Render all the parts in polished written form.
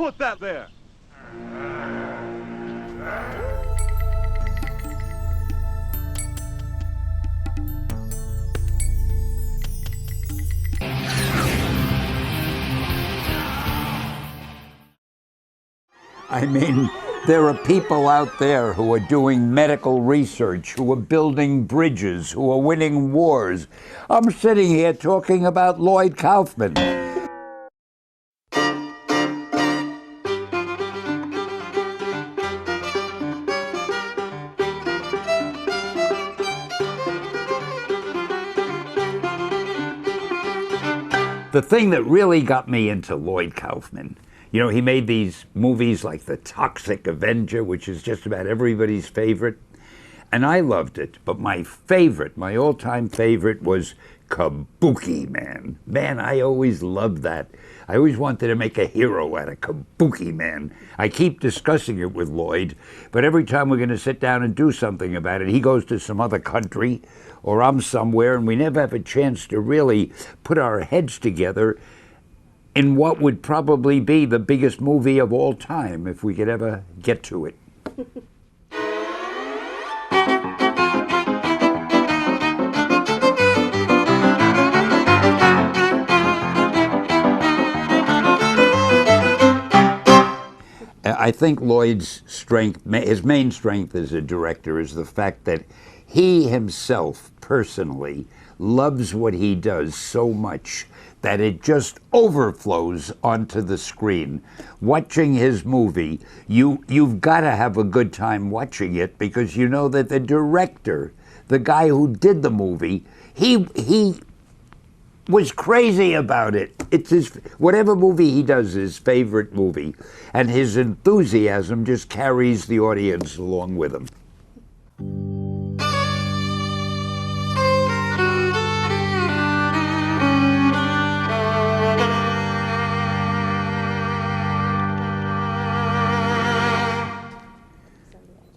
put that there? I mean, there are people out there who are doing medical research, who are building bridges, who are winning wars. I'm sitting here talking about Lloyd Kaufman. The thing that really got me into Lloyd Kaufman, you know, he made these movies like The Toxic Avenger, which is just about everybody's favorite, and I loved it. But my favorite, my all-time favorite, was Kabuki Man. Man, I always loved that. I always wanted to make a hero out of Kabuki Man. I keep discussing it with Lloyd, but every time we're going to sit down and do something about it, he goes to some other country, or I'm somewhere, and we never have a chance to really put our heads together in what would probably be the biggest movie of all time, if we could ever get to it. I think Lloyd's strength, his main strength as a director, is the fact that he himself, personally, loves what he does so much that it just overflows onto the screen. Watching his movie, you've got to have a good time watching it, because you know that the director, the guy who did the movie, he was crazy about it. It's his, whatever movie he does, his favorite movie, and his enthusiasm just carries the audience along with him.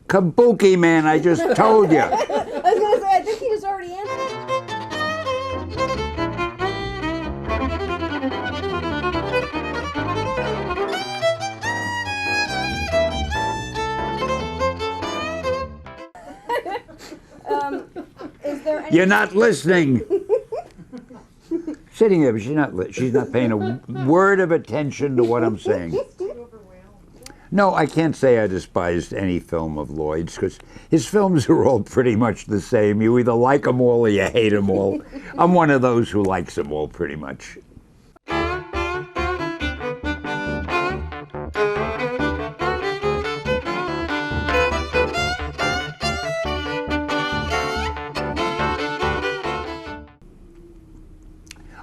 Kabuki Man, I just told you. I was going to say, I think he was already in. Is there any... You're not listening. Sitting there, but she's not paying a word of attention to what I'm saying. No, I can't say I despised any film of Lloyd's, because his films are all pretty much the same. You either like them all or you hate them all. I'm one of those who likes them all pretty much.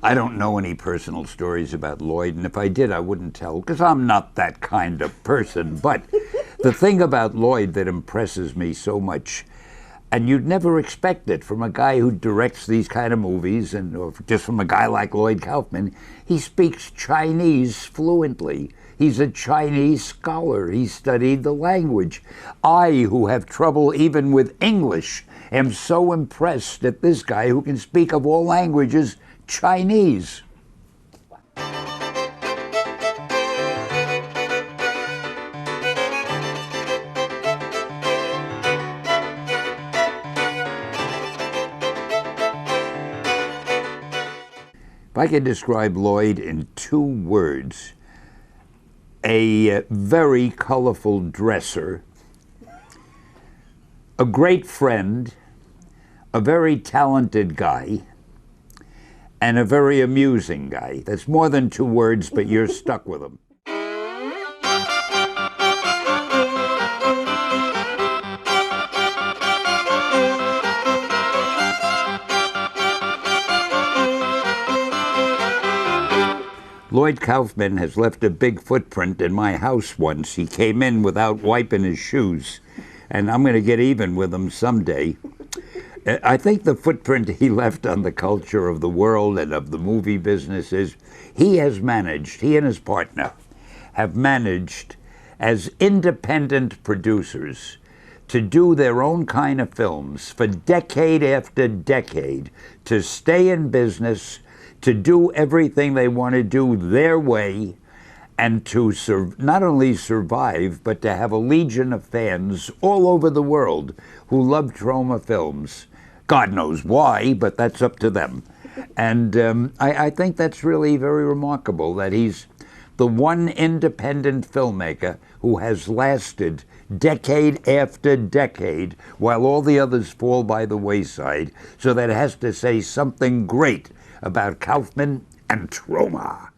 I don't know any personal stories about Lloyd, and if I did, I wouldn't tell, because I'm not that kind of person. But the thing about Lloyd that impresses me so much, and you'd never expect it from a guy who directs these kind of movies, and or just from a guy like Lloyd Kaufman, he speaks Chinese fluently. He's a Chinese scholar. He studied the language. I, who have trouble even with English, am so impressed at this guy who can speak of all languages Chinese. If I could describe Lloyd in 2 words, a very colorful dresser, a great friend, a very talented guy, and a very amusing guy. That's more than 2 words, but you're stuck with them. Lloyd Kaufman has left a big footprint in my house once. He came in without wiping his shoes, and I'm going to get even with him someday. I think the footprint he left on the culture of the world and of the movie business is he and his partner have managed as independent producers to do their own kind of films for decade after decade, to stay in business, to do everything they want to do their way, and to not only survive, but to have a legion of fans all over the world who love Troma films. God knows why, but that's up to them. And I think that's really very remarkable that he's the one independent filmmaker who has lasted decade after decade while all the others fall by the wayside. So that has to say something great about Kaufman and Troma.